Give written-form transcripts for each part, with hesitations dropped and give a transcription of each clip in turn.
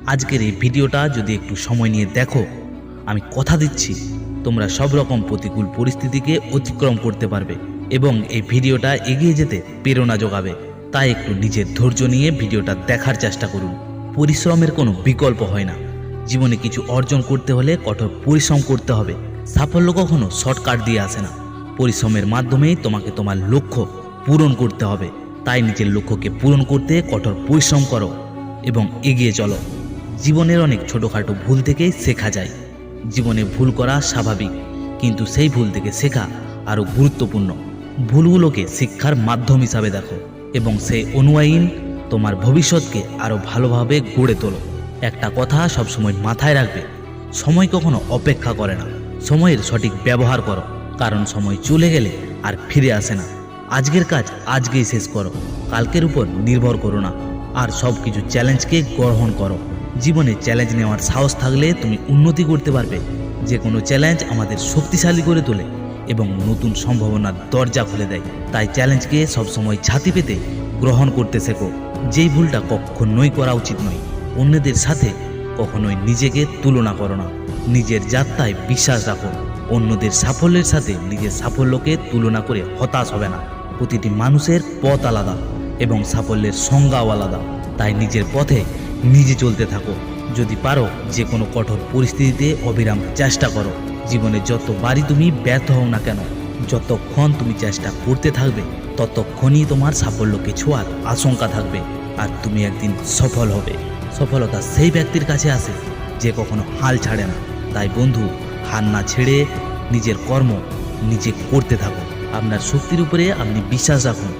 আজকের এই ভিডিওটা যদি একটু সময় নিয়ে দেখো, আমি কথা দিচ্ছি তোমরা সব রকম প্রতিকূল পরিস্থিতিকে অতিক্রম করতে পারবে এবং এই ভিডিওটা এগিয়ে যেতে প্রেরণা যোগাবে। তাই একটু নিজের ধৈর্য নিয়ে ভিডিওটা দেখার চেষ্টা করুন। পরিশ্রমের কোনো বিকল্প হয় না। জীবনে কিছু অর্জন করতে হলে কঠোর পরিশ্রম করতে হবে। সাফল্য কখনো শর্টকাট দিয়ে আসে না। পরিশ্রমের মাধ্যমেই তোমাকে তোমার লক্ষ্য পূরণ করতে হবে। তাই নিজের লক্ষ্যকে পূরণ করতে কঠোর পরিশ্রম করো এবং এগিয়ে চলো। জীবনের অনেক ছোটোখাটো ভুল থেকেই শেখা যায়। জীবনে ভুল করা স্বাভাবিক, কিন্তু সেই ভুল থেকে শেখা আরও গুরুত্বপূর্ণ। ভুলগুলোকে শিক্ষার মাধ্যম হিসাবে দেখো এবং সেই অনুযায়ী তোমার ভবিষ্যৎকে আরও ভালোভাবে গড়ে তোলো। একটা কথা সবসময় মাথায় রাখবে, সময় কখনো অপেক্ষা করে না। সময়ের সঠিক ব্যবহার করো, কারণ সময় চলে গেলে আর ফিরে আসে না। আজকের কাজ আজকেই শেষ করো, কালকের উপর নির্ভর করো না। আর সব কিছু চ্যালেঞ্জকে গ্রহণ করো। জীবনে চ্যালেঞ্জ নেওয়ার সাহস থাকলে তুমি উন্নতি করতে পারবে। যে কোনো চ্যালেঞ্জ আমাদের শক্তিশালী করে তোলে এবং নতুন সম্ভাবনার দরজা খুলে দেয়। তাই চ্যালেঞ্জকে সবসময় ছাতি পেতে গ্রহণ করতে শেখো। যেই ভুলটা কখনোই করা উচিত নয়, অন্যদের সাথে কখনোই নিজেকে তুলনা করো না। নিজের যাত্রায় বিশ্বাস রাখো। অন্যদের সাফল্যের সাথে নিজের সাফল্যকে তুলনা করে হতাশ হবে না। প্রতিটি মানুষের পথ আলাদা এবং সাফল্যের সংজ্ঞাও আলাদা। তাই নিজের পথে নিজে চলতে থাকো। যদি পারো, যে কোনো কঠোর পরিস্থিতিতে অবিরাম চেষ্টা করো। জীবনে যতবারই তুমি ব্যর্থ হও না কেন, যতক্ষণ তুমি চেষ্টা করতে থাকবে, ততক্ষণই তোমার সাফল্যকে ছোঁয়ার আশঙ্কা থাকবে। আর তুমি একদিন সফল হবে। সফলতা সেই ব্যক্তির কাছে আসে যে কখনো হাল ছাড়ে না। তাই বন্ধু, হার না ছেড়ে নিজের কর্ম নিজে করতে থাকুন। আপনার শক্তির উপরে আপনি বিশ্বাস রাখুন।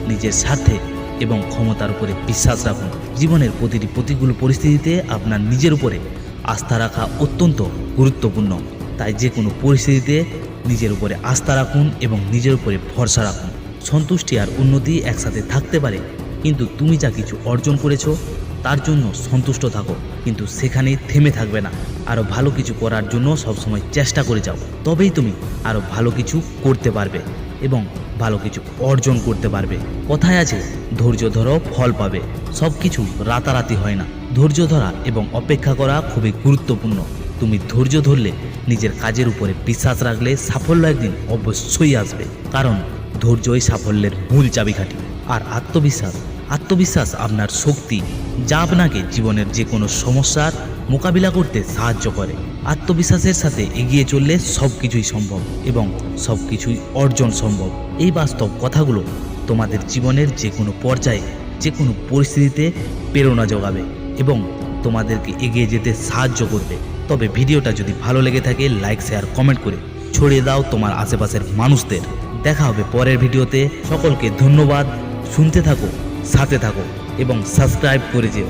নিজের স্বার্থে এবং ক্ষমতার উপরে বিশ্বাস রাখুন। জীবনের প্রতিটি প্রতিকূল পরিস্থিতিতে আপনার নিজের উপরে আস্থা রাখা অত্যন্ত গুরুত্বপূর্ণ। তাই যে কোনো পরিস্থিতিতে নিজের উপরে আস্থা রাখুন এবং নিজের উপরে ভরসা রাখুন। সন্তুষ্টি আর উন্নতি একসাথে থাকতে পারে, কিন্তু তুমি যা কিছু অর্জন করেছো তার জন্য সন্তুষ্ট থাকো, কিন্তু সেখানেই থেমে থাকবে না। আরও ভালো কিছু করার জন্য সবসময় চেষ্টা করে যাও। তবেই তুমি আরও ভালো কিছু করতে পারবে এবং ভালো কিছু অর্জন করতে পারবে। কথায় আছে, ধৈর্য ধরো, ফল পাবে। সব কিছু রাতারাতি হয় না। ধৈর্য ধরা এবং অপেক্ষা করা খুবই গুরুত্বপূর্ণ। তুমি ধৈর্য ধরলে, নিজের কাজের উপরে বিশ্বাস রাখলে সাফল্য একদিন অবশ্যই আসবে। কারণ ধৈর্যই সাফল্যের মূল চাবিকাঠি। আর আত্মবিশ্বাস আপনার শক্তি, যা আপনাকে জীবনের যে কোনো সমস্যার মোকাবিলা করতে সাহায্য করে। আত্মবিশ্বাসের সাথে এগিয়ে চললে সব কিছুই সম্ভব এবং সব কিছুই অর্জন সম্ভব। এই বাস্তব কথাগুলো তোমাদের জীবনের যে কোনো পর্যায়ে, যে কোনো পরিস্থিতিতে প্রেরণা যোগাবে এবং তোমাদেরকে এগিয়ে যেতে সাহায্য করবে। তবে ভিডিওটা যদি ভালো লেগে থাকে, লাইক, শেয়ার, কমেন্ট করে ছড়িয়ে দাও তোমার আশেপাশের মানুষদের। দেখা হবে পরের ভিডিওতে। সকলকে ধন্যবাদ। শুনতে থাকো, সাথে থাকো এবং সাবস্ক্রাইব করে যেও।